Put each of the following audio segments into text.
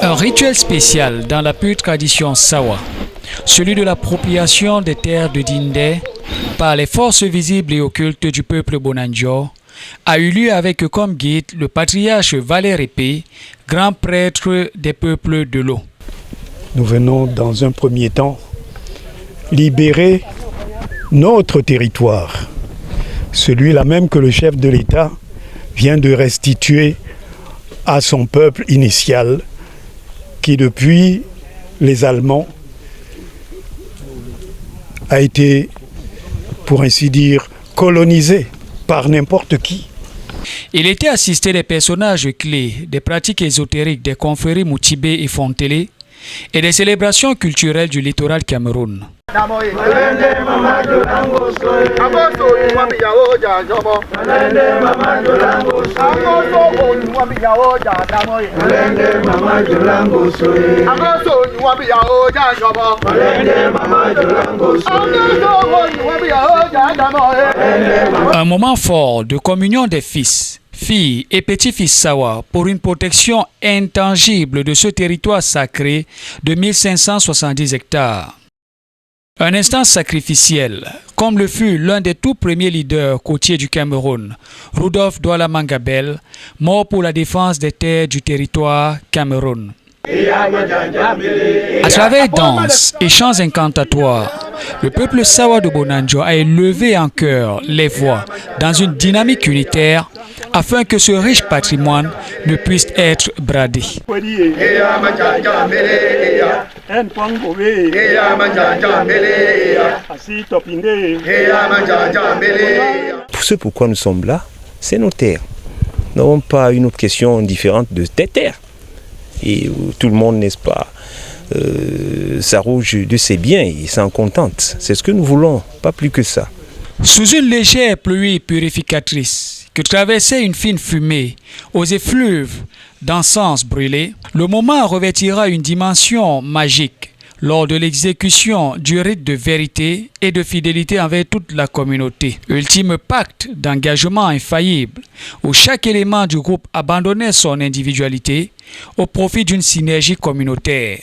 Un rituel spécial dans la pure tradition Sawa, celui de l'appropriation des terres de Dindé par les forces visibles et occultes du peuple Bonanjo, a eu lieu avec comme guide le patriarche Valère Épée, grand prêtre des peuples de l'eau. Nous venons dans un premier temps libérer notre territoire, celui-là même que le chef de l'État vient de restituer à son peuple initial, qui depuis les Allemands a été, pour ainsi dire, colonisé par n'importe qui. Il était assisté des personnages clés, des pratiques ésotériques des confréries Moutibé et Fontélé et des célébrations culturelles du littoral Cameroun. Un moment fort de communion des fils, filles et petits-fils Sawa pour une protection intangible de ce territoire sacré de 1570 hectares. Un instant sacrificiel, comme le fut l'un des tout premiers leaders côtiers du Cameroun, Rudolf Douala Mangabel, mort pour la défense des terres du territoire Cameroun. À travers danses et chants incantatoires, le peuple Sawa de Bonanjo a élevé en chœur les voix dans une dynamique unitaire afin que ce riche patrimoine ne puisse être bradé. Tout ce pourquoi nous sommes là, c'est nos terres. Nous n'avons pas une autre question différente de tes terres. Et tout le monde, n'est-ce pas, s'arroge de ses biens et s'en contente. C'est ce que nous voulons, pas plus que ça. Sous une légère pluie purificatrice que traversait une fine fumée aux effluves d'encens brûlés, le moment revêtira une dimension magique lors de l'exécution du rite de vérité et de fidélité envers toute la communauté. Ultime pacte d'engagement infaillible où chaque élément du groupe abandonnait son individualité au profit d'une synergie communautaire.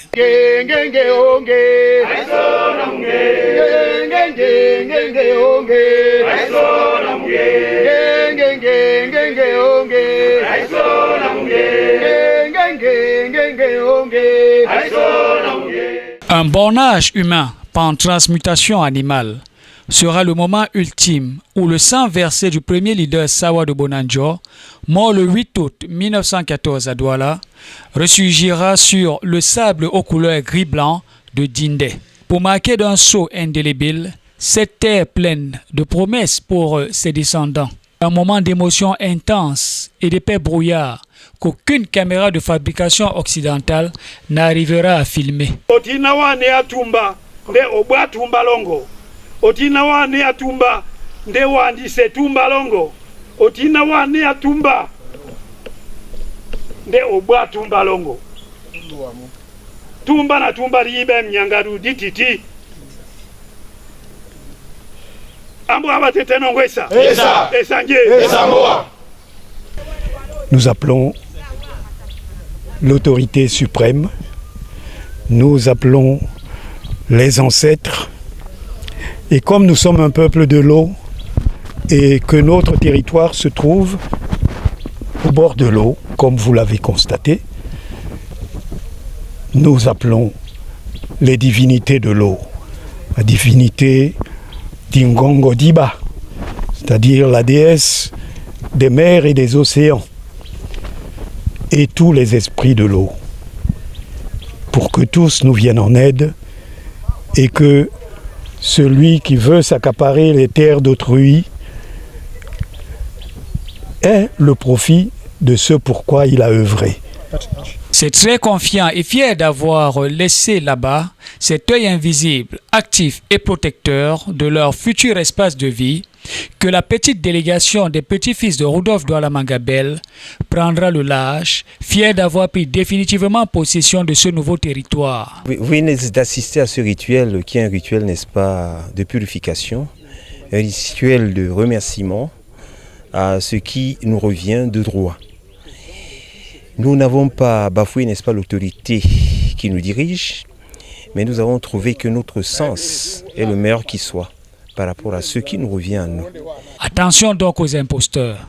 Un bornage humain par transmutation animale sera le moment ultime où le sang versé du premier leader Sawa de Bonanjo, mort le 8 août 1914 à Douala, ressurgira sur le sable aux couleurs gris-blanc de Dindé. Pour marquer d'un sceau indélébile cette terre pleine de promesses pour ses descendants. Un moment d'émotion intense et d'épais brouillard qu'aucune caméra de fabrication occidentale n'arrivera à filmer. Nous appelons l'autorité suprême, nous appelons les ancêtres, et comme nous sommes un peuple de l'eau et que notre territoire se trouve au bord de l'eau, comme vous l'avez constaté, nous appelons les divinités de l'eau, la divinité d'Ingongo Diba, c'est-à-dire la déesse des mers et des océans, et tous les esprits de l'eau, pour que tous nous viennent en aide et que celui qui veut s'accaparer les terres d'autrui ait le profit de ce pourquoi il a œuvré. C'est très confiant et fier d'avoir laissé là-bas cet œil invisible, actif et protecteur de leur futur espace de vie que la petite délégation des petits-fils de Rudolf Douala Mangabel prendra le large, fier d'avoir pris définitivement possession de ce nouveau territoire. Vous venez d'assister à ce rituel qui est un rituel, n'est-ce pas, de purification, un rituel de remerciement à ce qui nous revient de droit. Nous n'avons pas bafoué, n'est-ce pas, l'autorité qui nous dirige, mais nous avons trouvé que notre sens est le meilleur qui soit par rapport à ce qui nous revient à nous. Attention donc aux imposteurs.